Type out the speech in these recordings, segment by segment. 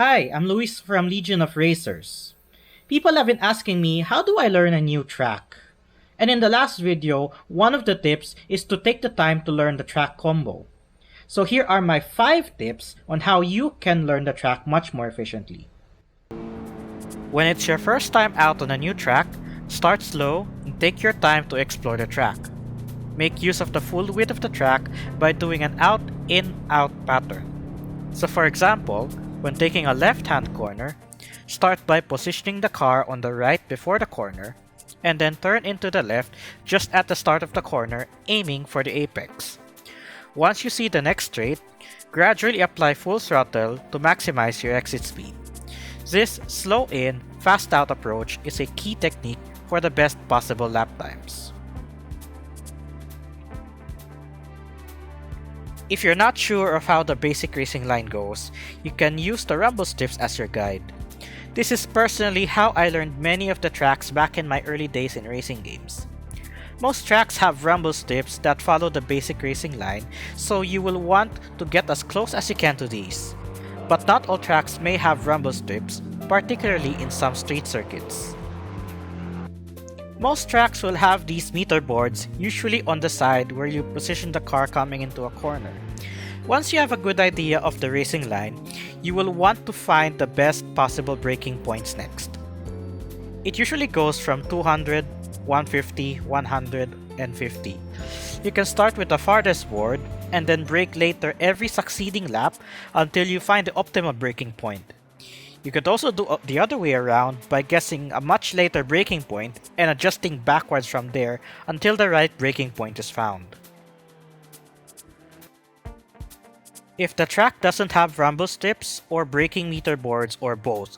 Hi, I'm Luis from Legion of Racers. People have been asking me, how do I learn a new track? And in the last video, one of the tips is to take the time to learn the track combo. So here are my 5 tips on how you can learn the track much more efficiently. When it's your first time out on a new track, start slow and take your time to explore the track. Make use of the full width of the track by doing an out-in-out pattern. So for example, when taking a left-hand corner, start by positioning the car on the right before the corner, and then turn into the left just at the start of the corner, aiming for the apex. Once you see the next straight, gradually apply full throttle to maximize your exit speed. This slow in, fast out approach is a key technique for the best possible lap times. If you're not sure of how the basic racing line goes, you can use the rumble strips as your guide. This is personally how I learned many of the tracks back in my early days in racing games. Most tracks have rumble strips that follow the basic racing line, so you will want to get as close as you can to these. But not all tracks may have rumble strips, particularly in some street circuits. Most tracks will have these meter boards, usually on the side where you position the car coming into a corner. Once you have a good idea of the racing line, you will want to find the best possible braking points next. It usually goes from 200, 150, 100, and 50. You can start with the farthest board and then brake later every succeeding lap until you find the optimal braking point. You could also do the other way around by guessing a much later braking point and adjusting backwards from there until the right braking point is found. If the track doesn't have rumble strips or braking meter boards or both,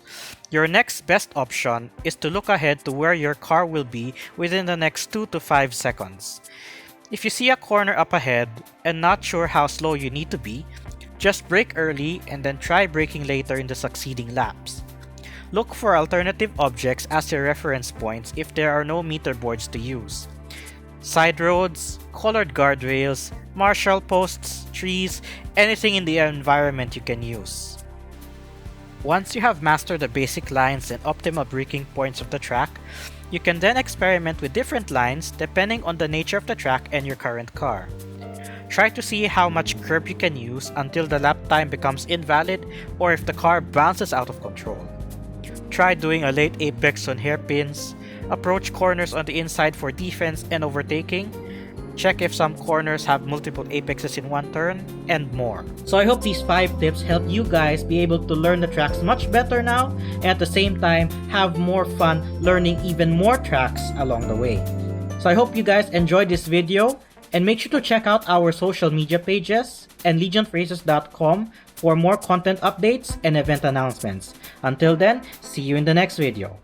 your next best option is to look ahead to where your car will be within the next 2 to 5 seconds. If you see a corner up ahead and not sure how slow you need to be, just brake early and then try braking later in the succeeding laps. Look for alternative objects as your reference points if there are no meter boards to use. Side roads, colored guardrails, marshal posts, trees, anything in the environment you can use. Once you have mastered the basic lines and optimal braking points of the track, you can then experiment with different lines depending on the nature of the track and your current car. Try to see how much curb you can use until the lap time becomes invalid or if the car bounces out of control. Try doing a late apex on hairpins, approach corners on the inside for defense and overtaking, check if some corners have multiple apexes in one turn, and more. So I hope these 5 tips help you guys be able to learn the tracks much better now and at the same time have more fun learning even more tracks along the way. So I hope you guys enjoyed this video. And make sure to check out our social media pages and legionofracers.com for more content updates and event announcements. Until then, see you in the next video.